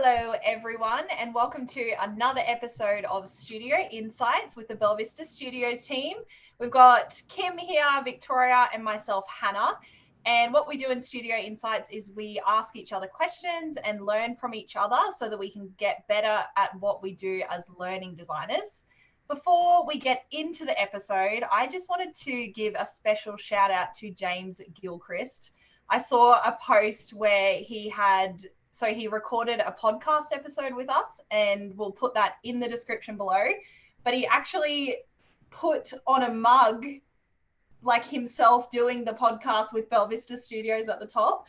Hello everyone, and welcome to another episode of Studio Insights with the Belvista Studios team. We've got Kim here, Victoria, and myself, Hannah. And what we do in Studio Insights is we ask each other questions and learn from each other so that we can get better at what we do as learning designers. Before we get into the episode, I just wanted to give a special shout out to James Gilchrist. I saw a post where he recorded a podcast episode with us, and we'll put that in the description below. But he actually put on a mug like himself doing the podcast with Belvista Studios at the top.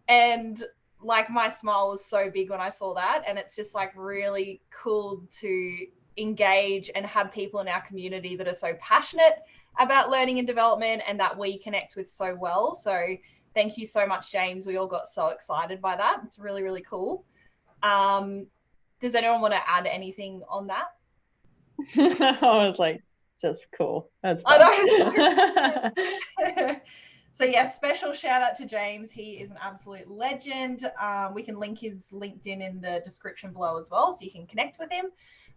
And like my smile was so big when I saw that. And it's just like really cool to engage and have people in our community that are so passionate about learning and development and that we connect with so well. So thank you so much, James. We all got so excited by that. It's really, really cool. Does anyone want to add anything on that? I was like, just cool. That's fun. So yeah, special shout out to James. He is an absolute legend. We can link his LinkedIn in the description below as well, so you can connect with him.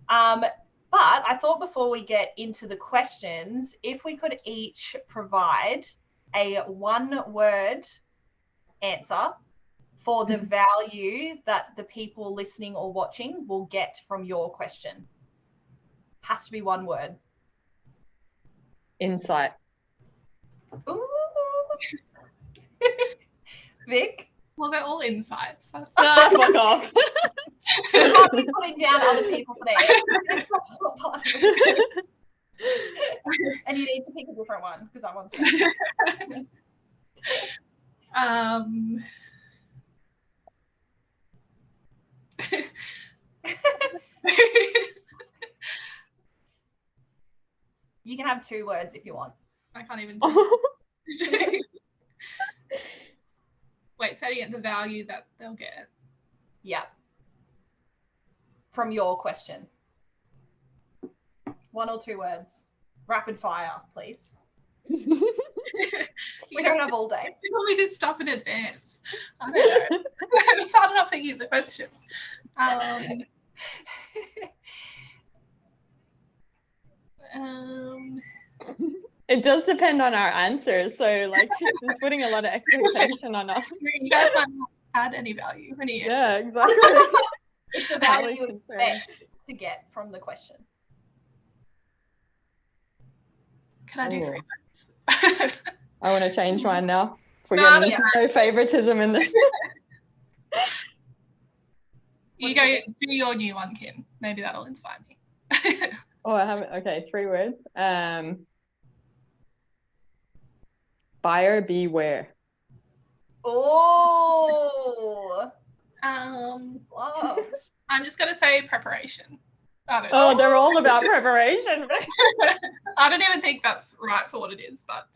But I thought before we get into the questions, if we could each provide a one-word answer for the value that the people listening or watching will get from your question. Has to be one word. Insight. Ooh. Vic? Well, they're all insights. Fuck off. You can't be putting down other people for their answers. That's not part of it. And you need to pick a different one because that one's You can have two words if you want. I can't even Wait, say it again, the value that they'll get. Yeah. From your question. One or two words. Rapid fire, please. We don't have all day. You told me this stuff in advance. I don't know. I'm starting off thinking of the question. It does depend on our answers, so like it's putting a lot of expectation on us. You guys might not add any value, any answer. Yeah, exactly. It's the value you expect to get from the question. Can I do 3 words? I want to change mine now. No favoritism in this. You go do your new one, Kim. Maybe that'll inspire me. Oh, I haven't. Okay, 3 words. Buyer beware. Oh. Love. I'm just gonna say preparation. I don't know. Oh, they're all about preparation. I don't even think that's right for what it is, but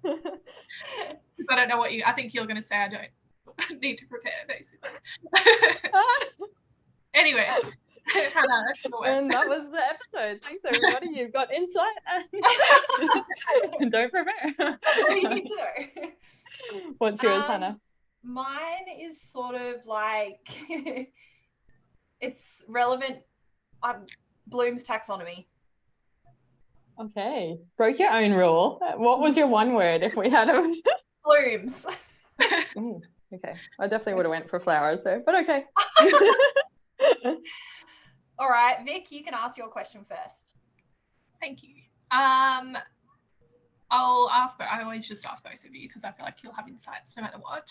I don't know what I think you're gonna say I don't need to prepare, basically. Anyway. And that was the episode. Thanks everybody. You've got insight and don't prepare. That's all you need to know. What's yours, Hannah? Mine is sort of like it's relevant. Bloom's taxonomy. Okay, broke your own rule. What was your one word if we had a Blooms? Okay, I definitely would have went for flowers there, but okay. All right, Vic, you can ask your question first. Thank you. I always just ask both of you because I feel like you'll have insights no matter what.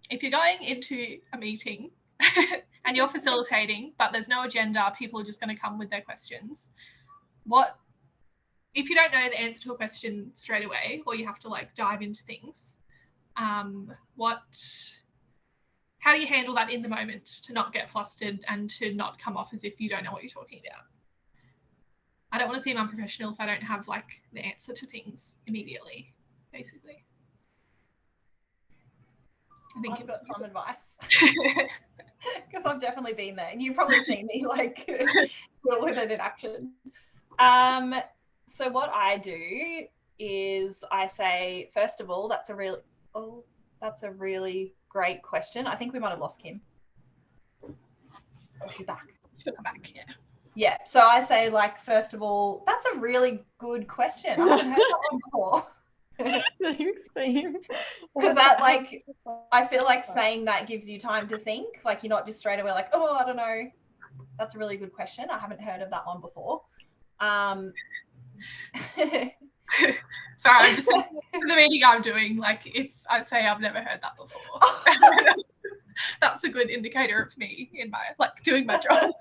If you're going into a meeting and you're facilitating, but there's no agenda, people are just going to come with their questions. If you don't know the answer to a question straight away, or you have to like dive into things, how do you handle that in the moment to not get flustered and to not come off as if you don't know what you're talking about? I don't want to seem unprofessional if I don't have like the answer to things immediately, basically. I think I've got some advice because I've definitely been there, and you've probably seen me like deal with it in action. So what I do is I say, first of all, that's a really great question. I think we might have lost Kim. Oh, she's back. She'll come back, yeah. Yeah, so I say, like, first of all, that's a really good question. I haven't heard that one before. Thanks, team. Because that, like, I feel like saying that gives you time to think. Like, you're not just straight away like, oh, I don't know. That's a really good question. I haven't heard of that one before. Sorry, I'm just for the meeting I'm doing, like, if I say I've never heard that before, that's a good indicator of me in my, like, doing my job.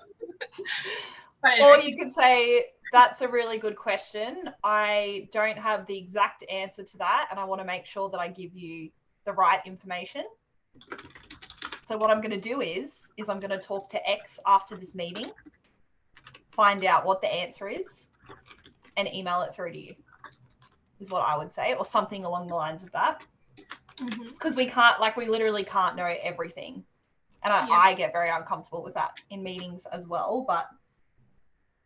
But anyway. Or you could say, that's a really good question. I don't have the exact answer to that, and I want to make sure that I give you the right information. So what I'm going to do is I'm going to talk to X after this meeting, find out what the answer is, and email it through to you, is what I would say, or something along the lines of that. Because we can't, like, we literally can't know everything. And I get very uncomfortable with that in meetings as well. But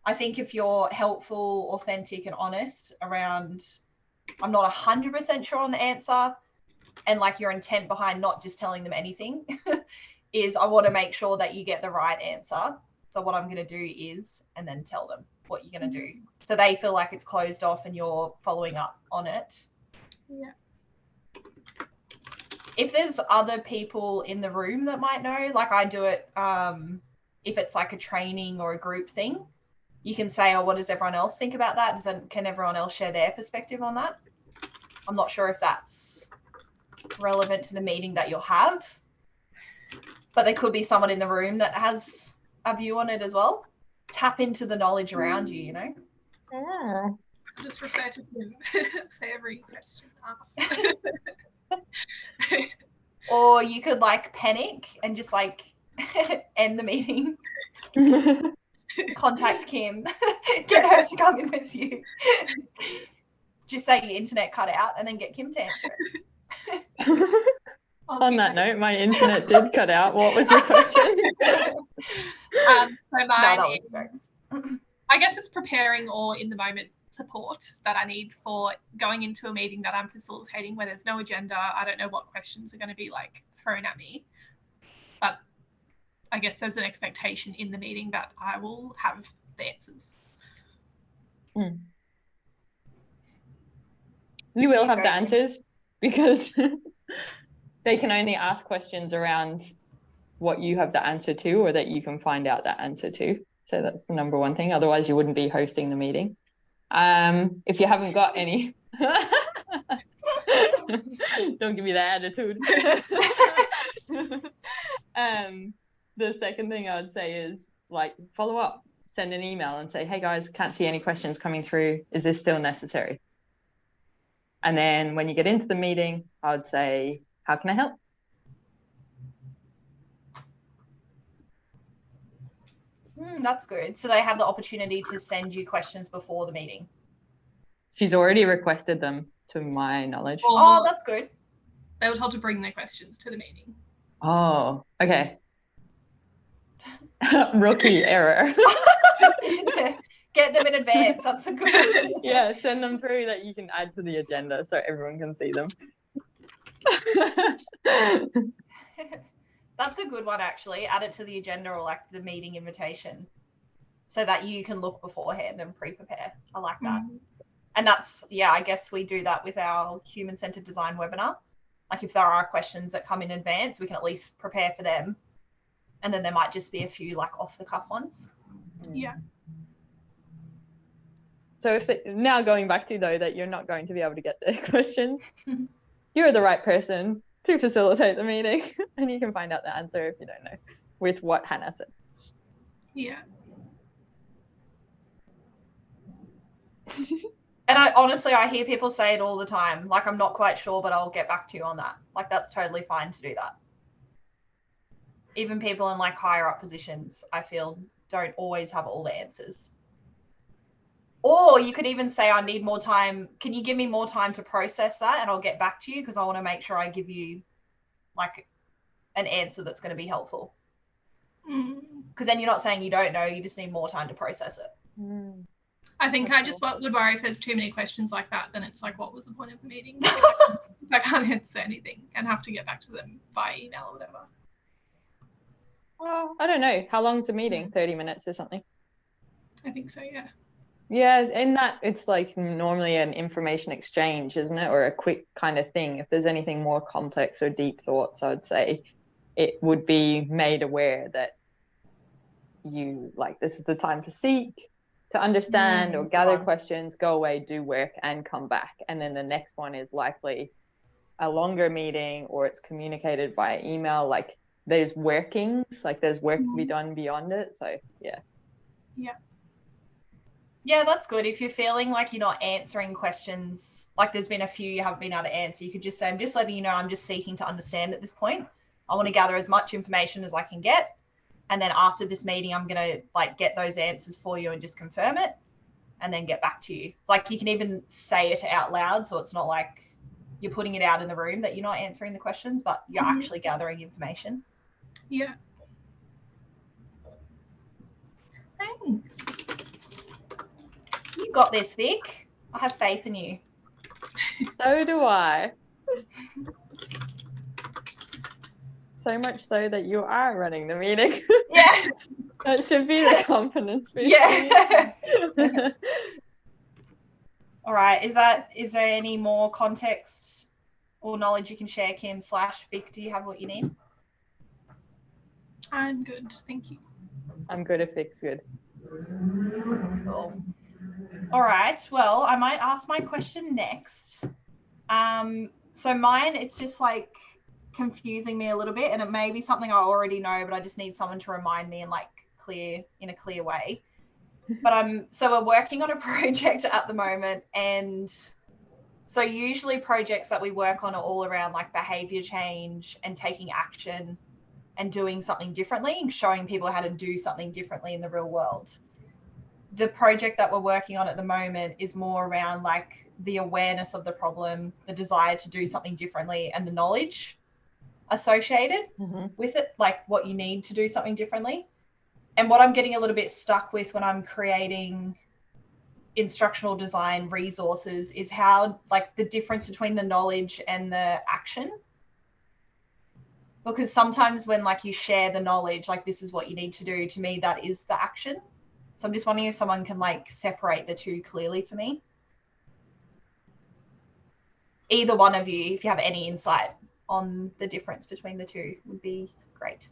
I think if you're helpful, authentic, and honest around, I'm not 100% sure on the answer, and like your intent behind not just telling them anything is, I want to make sure that you get the right answer. So what I'm going to do is, and then tell them what you're going to do, so they feel like it's closed off and you're following up on it. Yeah. If there's other people in the room that might know, like I do it, if it's like a training or a group thing, you can say, oh, what does everyone else think about that? Can everyone else share their perspective on that? I'm not sure if that's relevant to the meeting that you'll have, but there could be someone in the room that has a view on it as well. Tap into the knowledge around you, you know? Oh. Just refer to him for every question asked. Or you could like panic and just like end the meeting. Contact Kim, get her to come in with you. Just say your internet cut out and then get Kim to answer it. On that note, my internet did cut out. What was your question? So mine that was jokes. I guess it's preparing or in the moment support that I need for going into a meeting that I'm facilitating where there's no agenda. I don't know what questions are going to be like thrown at me, but I guess there's an expectation in the meeting that I will have the answers. You will have the answers because they can only ask questions around what you have the answer to, or that you can find out the answer to. So that's the number one thing. Otherwise, you wouldn't be hosting the meeting. If you haven't got any, don't give me that attitude. The second thing I would say is like follow up, send an email and say, hey guys, can't see any questions coming through. Is this still necessary? And then when you get into the meeting, I would say, how can I help? That's good. So they have the opportunity to send you questions before the meeting. She's already requested them, to my knowledge. Oh, that's good. They were told to bring their questions to the meeting. Oh, okay. Rookie error. Get them in advance. That's a good. Yeah, send them through that you can add to the agenda so everyone can see them. That's a good one, actually. Add it to the agenda or like the meeting invitation so that you can look beforehand and pre-prepare. I like that. And that's, yeah, I guess we do that with our human-centered design webinar. Like if there are questions that come in advance, we can at least prepare for them. And then there might just be a few like off-the-cuff ones. Yeah. So if now going back to though that you're not going to be able to get the questions, you're the right person to facilitate the meeting, and you can find out the answer if you don't know with what Hannah said. Yeah. And I hear people say it all the time, like, I'm not quite sure, but I'll get back to you on that. Like, that's totally fine to do that. Even people in like higher up positions, I feel, don't always have all the answers. Or you could even say, I need more time. Can you give me more time to process that? And I'll get back to you because I want to make sure I give you like an answer that's going to be helpful. Because then you're not saying you don't know, you just need more time to process it. I think That's I just cool. would worry if there's too many questions like that, then it's like, what was the point of the meeting? If I can't answer anything and have to get back to them by email or whatever. Well, I don't know. How long's a meeting? 30 minutes or something? I think so, yeah. Yeah, in that it's like normally an information exchange, isn't it? Or a quick kind of thing. If there's anything more complex or deep thoughts, I would say it would be made aware that you like this is the time to seek, to understand or gather questions, go away, do work, and come back. And then the next one is likely a longer meeting, or it's communicated via email. Like there's workings, like there's work to be done beyond it. So yeah. Yeah, that's good. If you're feeling like you're not answering questions, like there's been a few you haven't been able to answer, you could just say, I'm just letting you know I'm just seeking to understand at this point. I want to gather as much information as I can get. And then after this meeting, I'm going to like get those answers for you and just confirm it and then get back to you. Like you can even say it out loud. So it's not like you're putting it out in the room that you're not answering the questions, but you're actually gathering information. Yeah. Thanks. You got this, Vic. I have faith in you. So do I. So much so that you are running the meeting. Yeah. That should be the confidence boost. Yeah. All right. Is there any more context or knowledge you can share, Kim / Vic? Do you have what you need? I'm good, thank you. I'm good if Vic's good. Cool. All right. Well, I might ask my question next. So mine, it's just like confusing me a little bit, and it may be something I already know, but I just need someone to remind me in a clear way. But so we're working on a project at the moment, and so usually projects that we work on are all around like behavior change and taking action and doing something differently and showing people how to do something differently in the real world. The project that we're working on at the moment is more around like the awareness of the problem, the desire to do something differently, and the knowledge associated with it, like what you need to do something differently. And what I'm getting a little bit stuck with when I'm creating instructional design resources is how like the difference between the knowledge and the action. Because sometimes when like you share the knowledge, like this is what you need to do, to me that is the action. So I'm just wondering if someone can like separate the two clearly for me. Either one of you, if you have any insight on the difference between the two, would be great.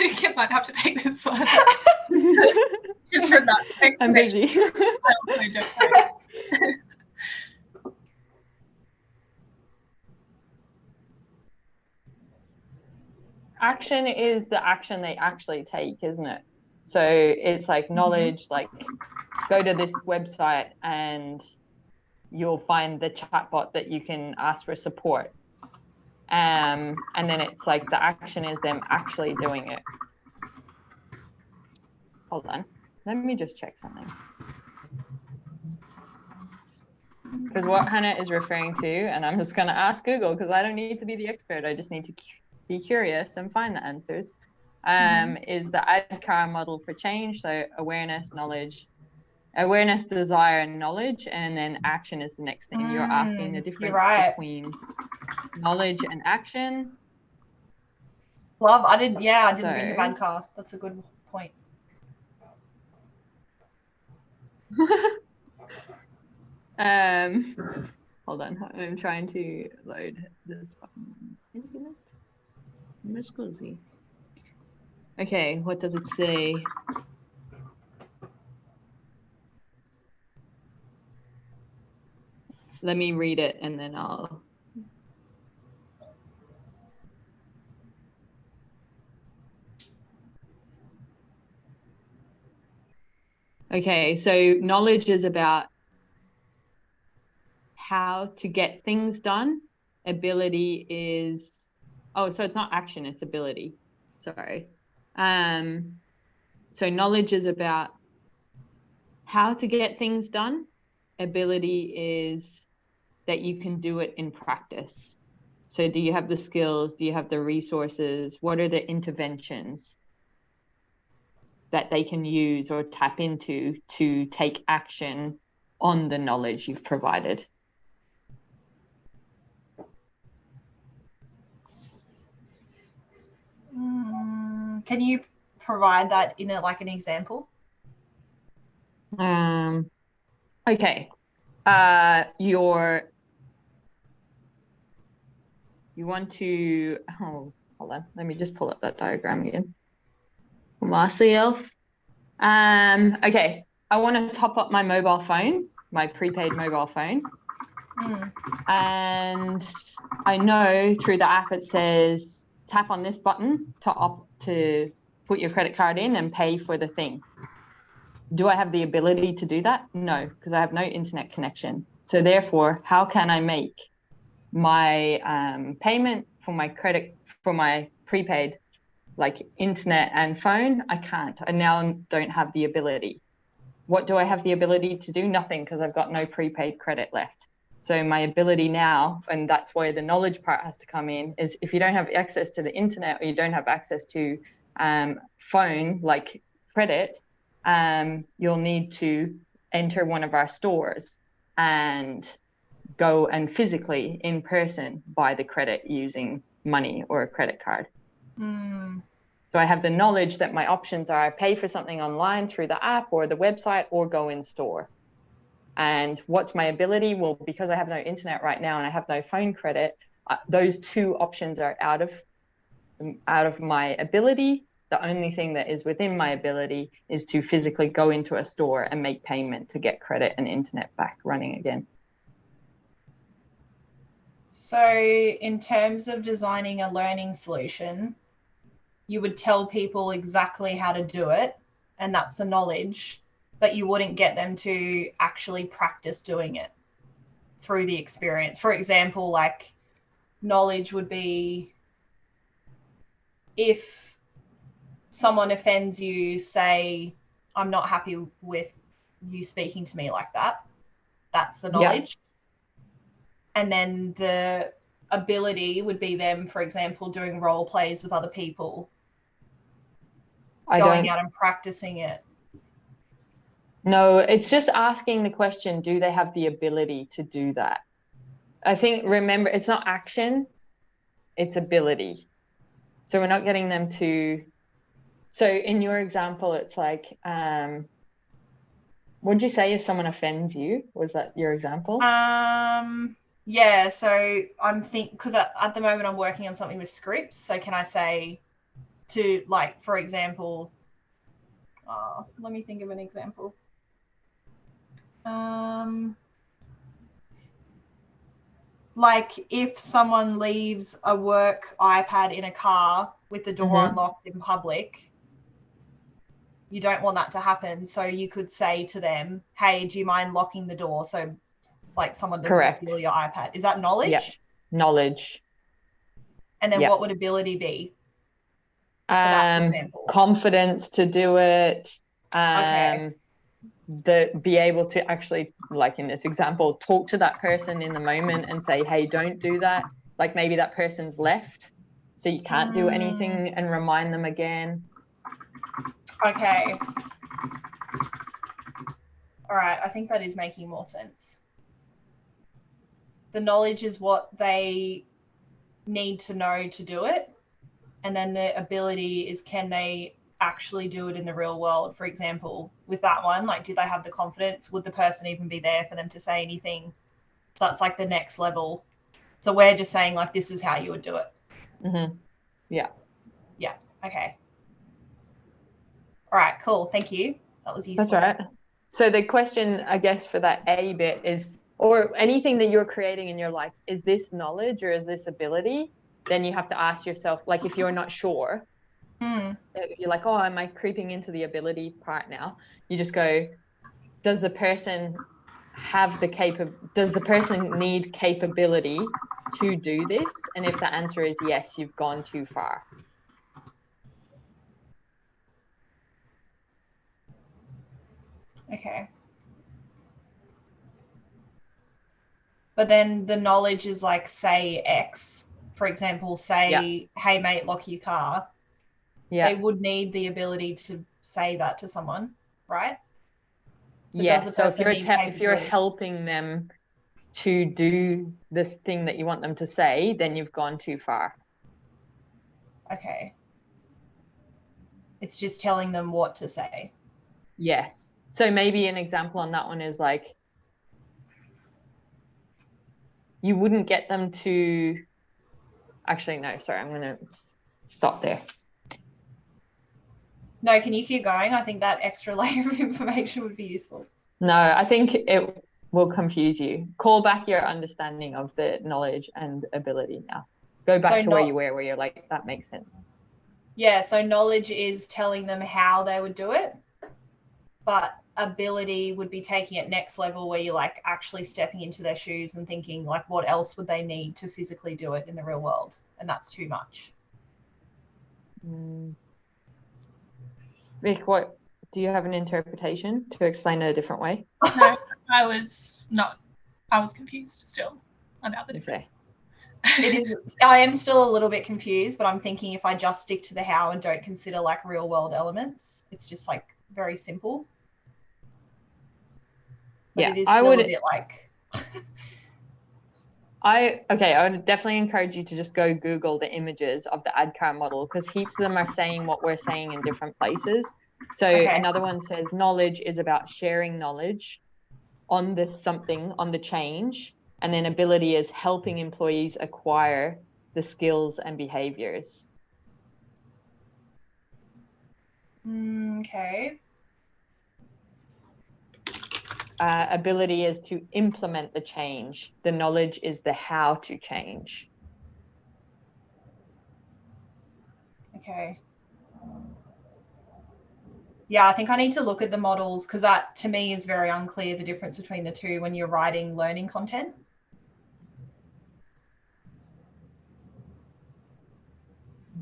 You might have to take this one. Just for that. I'm busy. I don't know. Action is the action they actually take, isn't it? So it's like knowledge, like go to this website and you'll find the chatbot that you can ask for support. And then it's like the action is them actually doing it. Hold on, let me just check something. Because what Hannah is referring to, and I'm just going to ask Google because I don't need to be the expert, I just need to be curious and find the answers, is the ADKAR model for change. So awareness, knowledge, awareness, desire, and knowledge, and then action is the next thing. You're asking the difference between knowledge and action. Love, I didn't think of ADKAR. That's a good point. Hold on, I'm trying to load this internet. Okay, what does it say? Let me read it and then I'll. Okay, so knowledge is about how to get things done. Ability is, so it's not action, it's ability. Sorry. So knowledge is about how to get things done. Ability is that you can do it in practice. So do you have the skills? Do you have the resources? What are the interventions? that they can use or tap into to take action on the knowledge you've provided. Can you provide that in like an example? Okay. You want to, hold on, let me just pull up that diagram again for myself. Okay, I want to top up my mobile phone, my prepaid mobile phone. And I know through the app it says tap on this button to put your credit card in and pay for the thing. Do I have the ability to do that? No, because I have no internet connection. So therefore, how can I make my payment for my prepaid, like internet and phone? I can't. I now don't have the ability. What do I have the ability to do? Nothing, because I've got no prepaid credit left. So my ability now, and that's where the knowledge part has to come in, is if you don't have access to the internet or you don't have access to phone, like credit, you'll need to enter one of our stores and go and physically in person buy the credit using money or a credit card. So I have the knowledge that my options are pay for something online through the app or the website or go in store. And what's my ability? Well, because I have no internet right now and I have no phone credit, those two options are out of my ability. The only thing that is within my ability is to physically go into a store and make payment to get credit and internet back running again. So in terms of designing a learning solution, you would tell people exactly how to do it, and that's the knowledge, but you wouldn't get them to actually practice doing it through the experience. For example, like knowledge would be if someone offends you, say, I'm not happy with you speaking to me like that. That's the knowledge. Yeah. And then the ability would be them, for example, doing role plays with other people, going out and practicing it. No, it's just asking the question, do they have the ability to do that? I think, remember, it's not action, it's ability. So we're not getting them to, so in your example, it's like, what'd you say if someone offends you? Was that your example? Yeah, so I'm because at the moment I'm working on something with scripts. So can I say to, like, for example, let me think of an example. Like if someone leaves a work iPad in a car with the door unlocked in public, you don't want that to happen. So you could say to them, hey, do you mind locking the door so like someone doesn't steal your iPad? Is that knowledge? Yeah, knowledge. And then what would ability be for that example? Confidence to do it. Be able to actually, like in this example, talk to that person in the moment and say, hey, don't do that. Like maybe that person's left, so you can't do anything, and remind them again. Okay. All right, I think that is making more sense. The knowledge is what they need to know to do it. And then the ability is, can they actually do it in the real world? For example, with that one, like, do they have the confidence? Would the person even be there for them to say anything? So that's like the next level. So we're just saying, like, this is how you would do it. Yeah. Yeah. Okay. All right, cool. Thank you. That was useful. That's right. So the question, I guess, for that A bit is, or anything that you're creating in your life, is this knowledge or is this ability? Then you have to ask yourself, like, if you're not sure, you're like, oh, am I creeping into the ability part now? You just go, does the person have the does the person need capability to do this? And if the answer is yes, you've gone too far. Okay. But then the knowledge is like, say X, for example, say, hey mate, lock your car. they would need the ability to say that to someone, right? So if you're helping them to do this thing that you want them to say, then you've gone too far. Okay. It's just telling them what to say. Yes. So maybe an example on that one is like, you wouldn't get them to, actually, no, sorry, I'm going to stop there. No, can you keep going? I think that extra layer of information would be useful. No, I think it will confuse you. Call back your understanding of the knowledge and ability now. Go back to where you were, where you're like, that makes sense. Yeah, so knowledge is telling them how they would do it, but ability would be taking it next level where you're like actually stepping into their shoes and thinking like, what else would they need to physically do it in the real world? And that's too much. Vic, what do you have an interpretation to explain it a different way? No, I was confused still about the difference. It is, I am still a little bit confused, but I'm thinking if I just stick to the how and don't consider like real world elements, it's just like very simple. But yeah, it is still a bit like I would definitely encourage you to just go Google the images of the ADKAR model, because heaps of them are saying what we're saying in different places. So another one says knowledge is about sharing knowledge on the change, and then ability is helping employees acquire the skills and behaviors. Okay. Ability is to implement the change. The knowledge is the how to change. Okay. Yeah, I think I need to look at the models because that to me is very unclear, the difference between the two when you're writing learning content.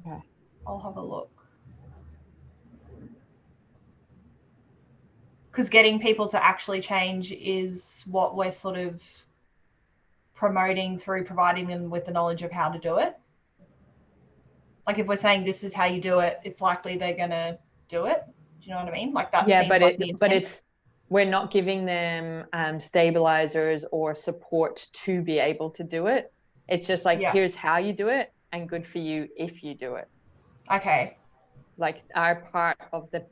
Okay. I'll have a look. Because getting people to actually change is what we're sort of promoting through providing them with the knowledge of how to do it. Like if we're saying this is how you do it, it's likely they're going to do it. Do you know what I mean? Like that seems like the intent. We're not giving them stabilizers or support to be able to do it. It's just like, here's how you do it, and good for you if you do it. Okay. Like our part of the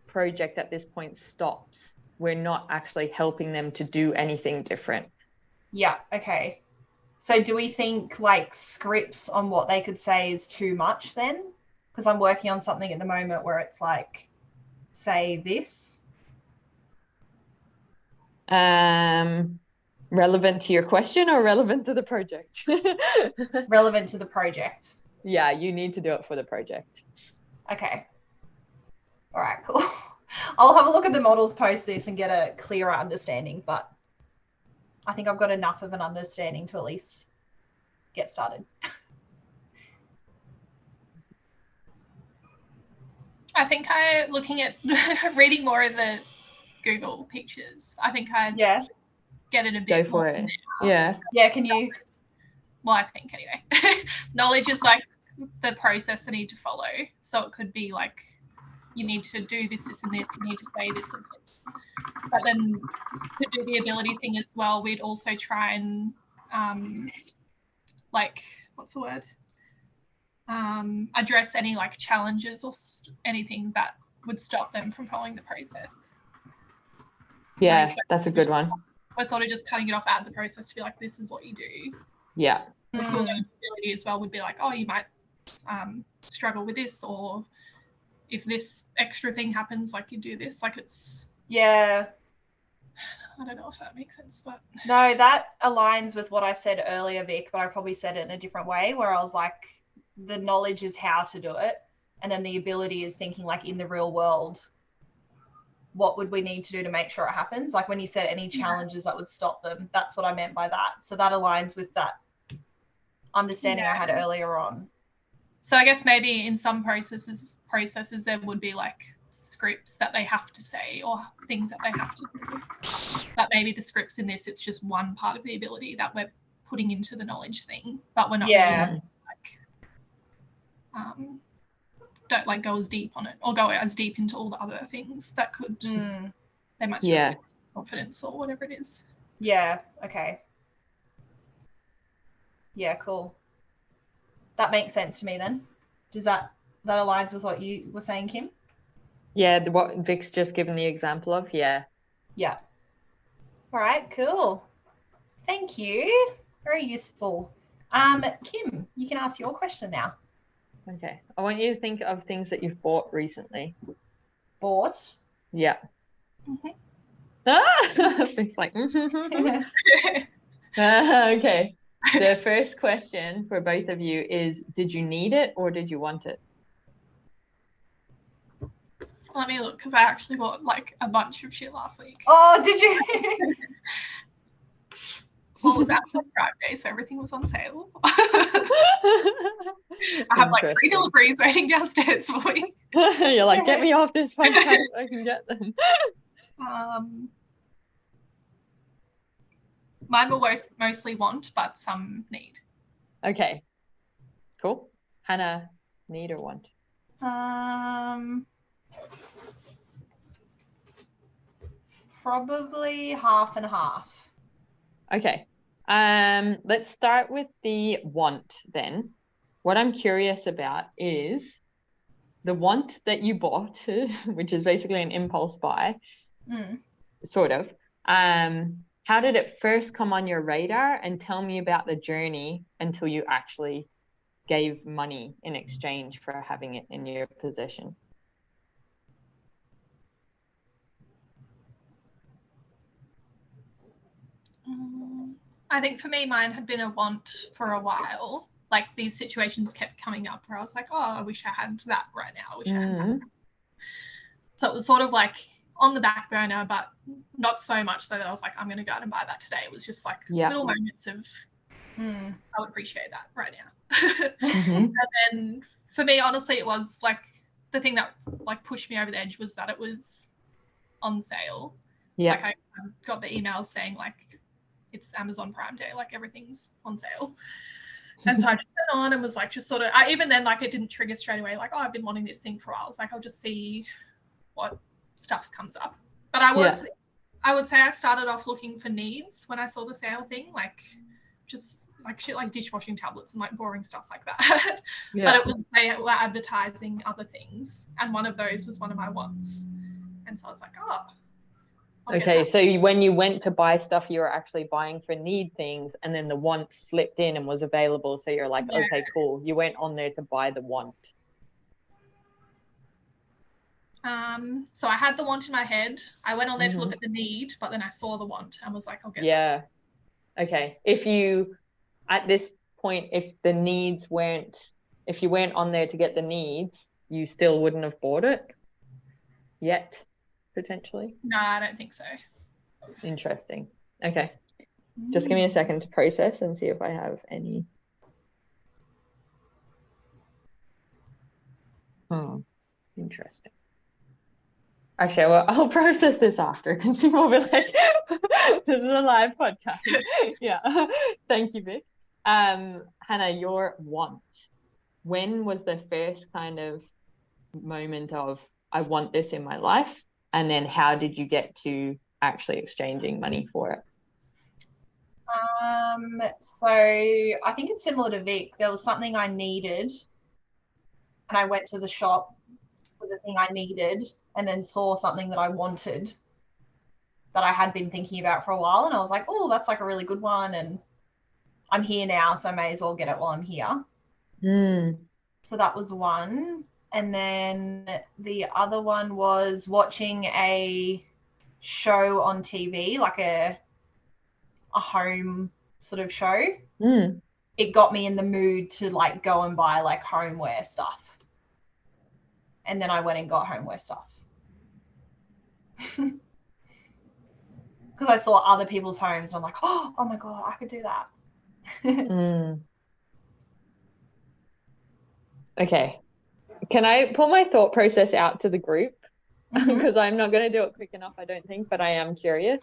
project at this point stops. We're not actually helping them to do anything different. Yeah. Okay. So do we think like scripts on what they could say is too much then? Because I'm working on something at the moment where it's like, say this. Relevant to your question or relevant to the project? Relevant to the project. Yeah, you need to do it for the project. Okay. All right, cool. I'll have a look at the models post this and get a clearer understanding, but I think I've got enough of an understanding to at least get started. I think looking at reading more of the Google pictures, I think I'd get it a bit more. Go for it. Yeah. Yeah, can you? Well, I think anyway. Knowledge is like the process I need to follow. So it could be like, you need to do this, this, and this. You need to say this and this. But then to do the ability thing as well, we'd also try and like, what's the word? Address any like challenges or anything that would stop them from following the process. Yeah, that's a good one. We're sort of just cutting it off at the process to be like, this is what you do. Yeah. The ability as well would be like, oh, you might struggle with this, or if this extra thing happens, like you do this, like it's. Yeah. I don't know if that makes sense, but. No, that aligns with what I said earlier, Vic, but I probably said it in a different way, where I was like, the knowledge is how to do it, and then the ability is thinking like in the real world, what would we need to do to make sure it happens? Like when you said any challenges that would stop them, that's what I meant by that. So that aligns with that understanding I had earlier on. So I guess maybe in some processes there would be like scripts that they have to say or things that they have to do. But maybe the scripts in this, it's just one part of the ability that we're putting into the knowledge thing, but we're not really like don't like go as deep on it or go as deep into all the other things that could they might struggle with confidence or whatever it is. Yeah. Okay. Yeah. Cool. That makes sense to me then. Does that aligns with what you were saying, Kim? Yeah, what Vic's just given the example of. Yeah. Yeah. All right. Cool. Thank you. Very useful. Kim, you can ask your question now. Okay. I want you to think of things that you've bought recently. Bought. Yeah. Mm-hmm. It's like, okay. The first question for both of you is, did you need it or did you want it? Let me look, because I actually bought like a bunch of shit last week. Oh, did you? Well, it was at Black Friday, so everything was on sale. I have like 3 deliveries waiting downstairs for me. You're like, get me off this podcast so I can get them. Mine will mostly want, but some need. Okay. Cool. Hannah, need or want? Probably half and half. Okay. Let's start with the want then. What I'm curious about is the want that you bought, which is basically an impulse buy, sort of. How did it first come on your radar? And tell me about the journey until you actually gave money in exchange for having it in your possession. I think for me, mine had been a want for a while. Like these situations kept coming up where I was like, oh, I wish I had that right now. I wish I had that. So it was sort of like on the back burner, but not so much so that I was like, I'm going to go out and buy that today. It was just like little moments of, I would appreciate that right now. And then for me, honestly, it was like the thing that like pushed me over the edge was that it was on sale. Yeah. Like I got the email saying like, it's Amazon Prime Day, like everything's on sale. And so I just went on and was like, just sort of, even then, like it didn't trigger straight away, like, oh, I've been wanting this thing for a while. I was like, I'll just see what stuff comes up. But I would say I started off looking for needs when I saw the sale thing, like just like shit like dishwashing tablets and like boring stuff like that. But it was, they were advertising other things. And one of those was one of my wants. And so I was like, oh. Okay, so when you went to buy stuff, you were actually buying for need things, and then the want slipped in and was available. So you're like, okay, cool. You went on there to buy the want. So I had the want in my head. I went on there to look at the need, but then I saw the want and was like, I'll get that. Yeah. Okay. If you, at this point, if you weren't on there to get the needs, you still wouldn't have bought it yet, potentially? No, I don't think so. Interesting. Okay. Just give me a second to process and see if I have any. Interesting. Actually, well, I'll process this after because people will be like, this is a live podcast. Yeah. Thank you, Vic. Hannah, your want. When was the first kind of moment of, I want this in my life? And then how did you get to actually exchanging money for it? So I think it's similar to Vic. There was something I needed and I went to the shop with the thing I needed and then saw something that I wanted that I had been thinking about for a while. And I was like, oh, that's like a really good one. And I'm here now, so I may as well get it while I'm here. So that was one. And then the other one was watching a show on TV, like a home sort of show. It got me in the mood to like go and buy like homeware stuff. And then I went and got homeware stuff. Because I saw other people's homes and I'm like, oh my God, I could do that. Okay. Can I pull my thought process out to the group? Because I'm not going to do it quick enough, I don't think, but I am curious.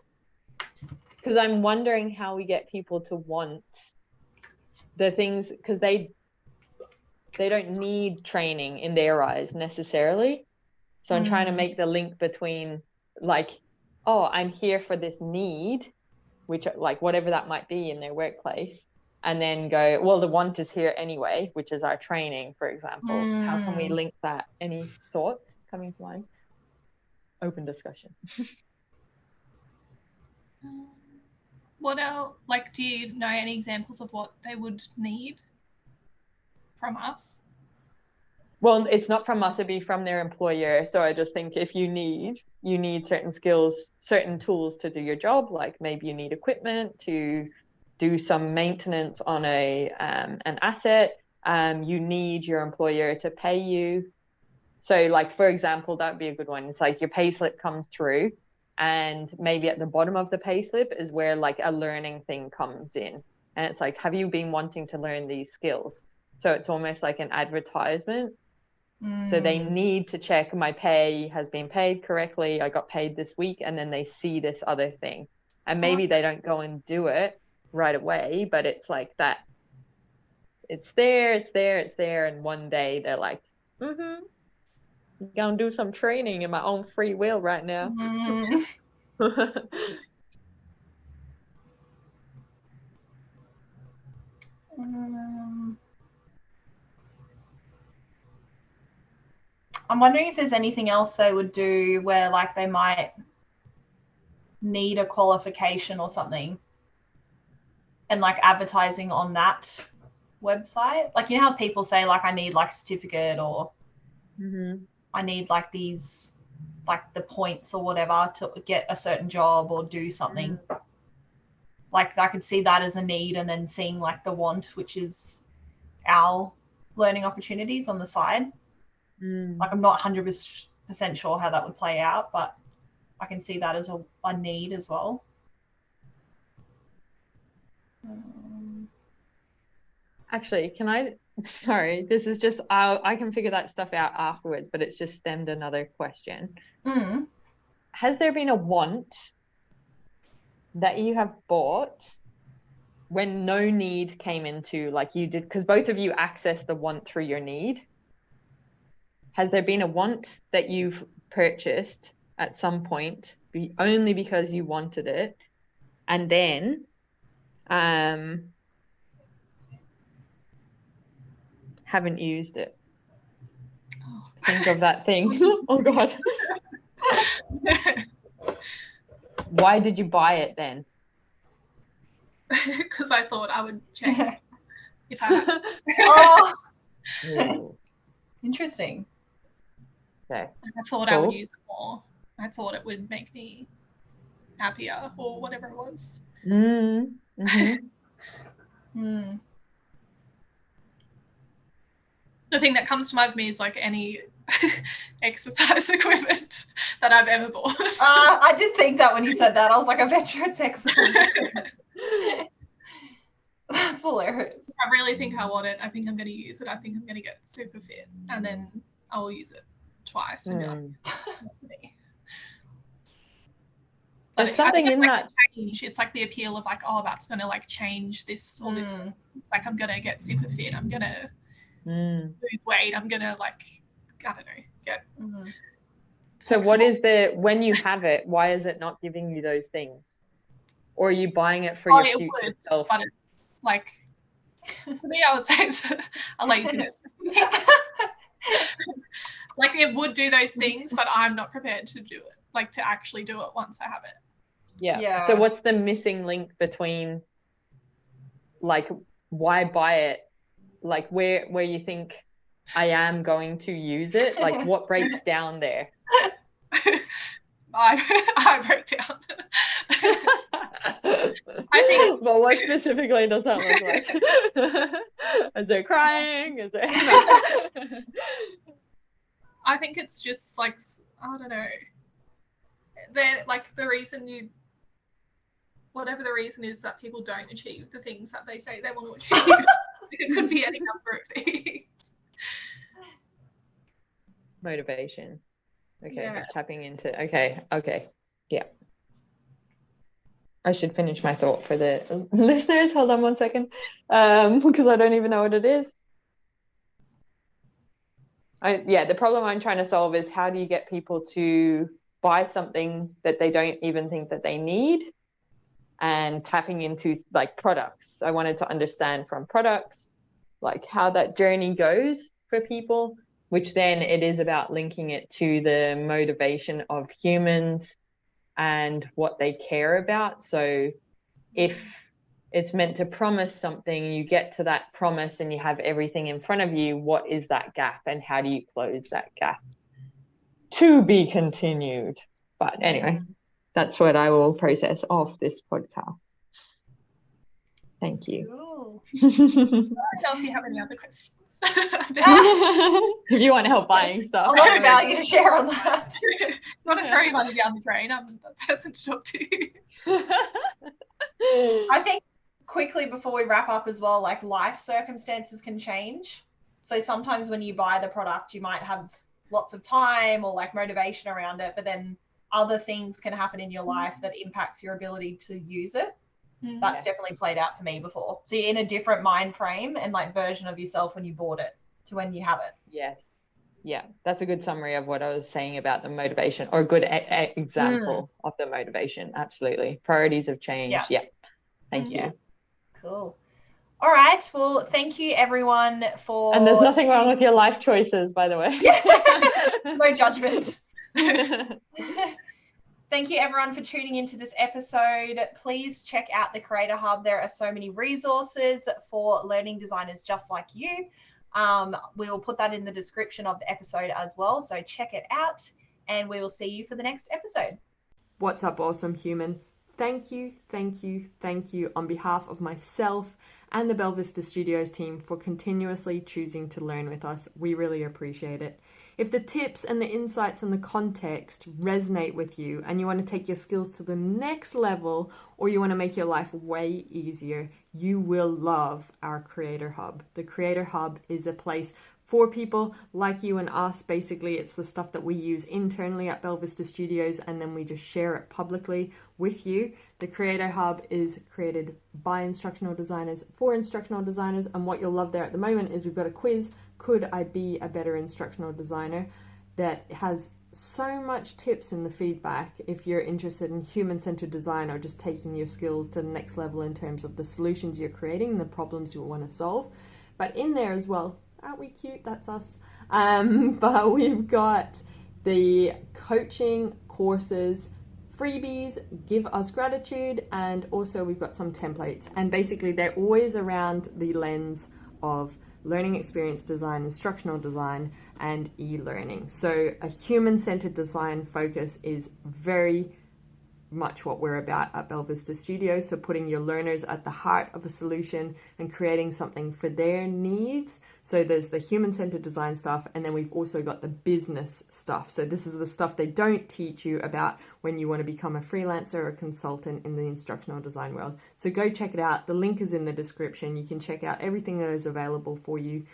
Because I'm wondering how we get people to want the things, because they don't need training in their eyes necessarily. So I'm trying to make the link between like, oh, I'm here for this need, which like whatever that might be in their workplace, and then go, well, the want is here anyway, which is our training, for example. How can we link that? Any thoughts coming to mind? Open discussion. What else? Like, do you know any examples of what they would need from us? Well, it's not from us, it'd be from their employer. So I just think if you need certain skills, certain tools to do your job, like maybe you need equipment to do some maintenance on an asset, you need your employer to pay you. So like, for example, that'd be a good one. It's like your pay slip comes through, and maybe at the bottom of the pay slip is where like a learning thing comes in. And it's like, have you been wanting to learn these skills? So it's almost like an advertisement. So they need to check my pay has been paid correctly. I got paid this week. And then they see this other thing. And maybe they don't go and do it right away, but it's like that. It's there. And one day they're like, gonna do some training in my own free will right now. I'm wondering if there's anything else they would do where like they might need a qualification or something, and like advertising on that website. Like, you know how people say like, I need like a certificate, or I need like these, like the points or whatever to get a certain job or do something. Like I could see that as a need, and then seeing like the want, which is our learning opportunities on the side. Like, I'm not 100% sure how that would play out, but I can see that as a need as well. Actually, sorry, this is just, I can figure that stuff out afterwards, but it's just stemmed another question. Has there been a want that you have bought when no need came into, like you did, because both of you accessed the want through your need? Has there been a want that you've purchased at some point only because you wanted it, and then haven't used it? Think of that thing. Oh God. Why did you buy it then? Because I thought I would check if I had. Oh, interesting. Okay. I thought I would use it more. I thought it would make me happier, or whatever it was. The thing that comes to mind for me is like any exercise equipment that I've ever bought. I did think that when you said that. I was like, I bet you it's exercise equipment. That's hilarious. I really think I want it. I think I'm going to use it. I think I'm going to get super fit, and then I'll use it twice and be like, there's something in that. It's like the appeal of like, oh, that's going to like change this or this. Like, I'm going to get super fit. I'm going to lose weight. I'm going to like, I don't know, get. So what is when you have it, why is it not giving you those things? Or are you buying it for your future self? But it's like, for me, I would say it's a laziness. Like, it would do those things, but I'm not prepared to do it, like to actually do it once I have it. Yeah. So what's the missing link between, like, why buy it? Like, where you think I am going to use it? Like, what breaks down there? I break down. I think. Well, what specifically does that look like? Is there crying? Is there? I think it's just like, I don't know. Like the reason whatever the reason is that people don't achieve the things that they say they want to achieve. It could be any number of things. Motivation. Okay, tapping into. Okay, yeah. I should finish my thought for the listeners. Hold on one second, because I don't even know what it is. The problem I'm trying to solve is how do you get people to buy something that they don't even think that they need, and tapping into like products. I wanted to understand from products, like how that journey goes for people, which then it is about linking it to the motivation of humans and what they care about. So if it's meant to promise something, you get to that promise and you have everything in front of you, what is that gap and how do you close that gap? To be continued. But anyway, that's what I will process off this podcast. Thank you. Cool. I don't know if you have any other questions. If you want help buying stuff. A lot of value to share on that. Not to throw your money down the drain. I'm the person to talk to. I think quickly before we wrap up as well, like life circumstances can change. So sometimes when you buy the product, you might have lots of time or like motivation around it, but then other things can happen in your life that impacts your ability to use it. That's definitely played out for me before. So you're in a different mind frame and like version of yourself when you bought it to when you have it. Yes. Yeah, that's a good summary of what I was saying about the motivation, or a good example of the motivation. Absolutely. Priorities have changed. Yeah. Thank you. Cool. All right. Well, thank you everyone for. And there's nothing wrong with your life choices, by the way. No judgment. Thank you everyone for tuning into this episode. Please check out the Creator Hub. There are so many resources for learning designers just like you. We'll put that in the description of the episode as well. So check it out and we will see you for the next episode. What's up, awesome human? Thank you on behalf of myself and the Belvista Studios team for continuously choosing to learn with us. We really appreciate it. If the tips and the insights and the context resonate with you and you want to take your skills to the next level, or you want to make your life way easier, you will love our Creator Hub. The Creator Hub is a place for people like you and us. Basically, it's the stuff that we use internally at Belvista Studios and then we just share it publicly with you. The Creator Hub is created by instructional designers for instructional designers, and what you'll love there at the moment is we've got a quiz, Could I Be a Better Instructional Designer, that has so much tips in the feedback if you're interested in human-centered design or just taking your skills to the next level in terms of the solutions you're creating and the problems you want to solve. But in there as well, aren't we cute? That's us. But we've got the coaching courses, freebies, give us gratitude, and also we've got some templates. And basically they're always around the lens of learning experience design, instructional design, and e-learning. So a human-centered design focus is very much what we're about at Belvista Studios. So putting your learners at the heart of a solution and creating something for their needs. So there's the human-centered design stuff, and then we've also got the business stuff. So this is the stuff they don't teach you about when you want to become a freelancer or a consultant in the instructional design world. So go check it out. The link is in the description. You can check out everything that is available for you.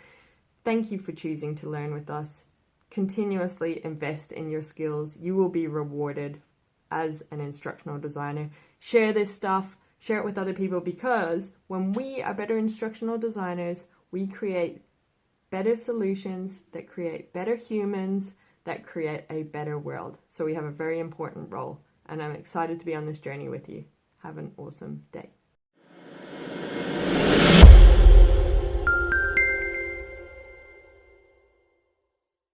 Thank you for choosing to learn with us. Continuously invest in your skills. You will be rewarded as an instructional designer. Share this stuff, share it with other people, because when we are better instructional designers, we create better solutions that create better humans, that create a better world. So we have a very important role, and I'm excited to be on this journey with you. Have an awesome day.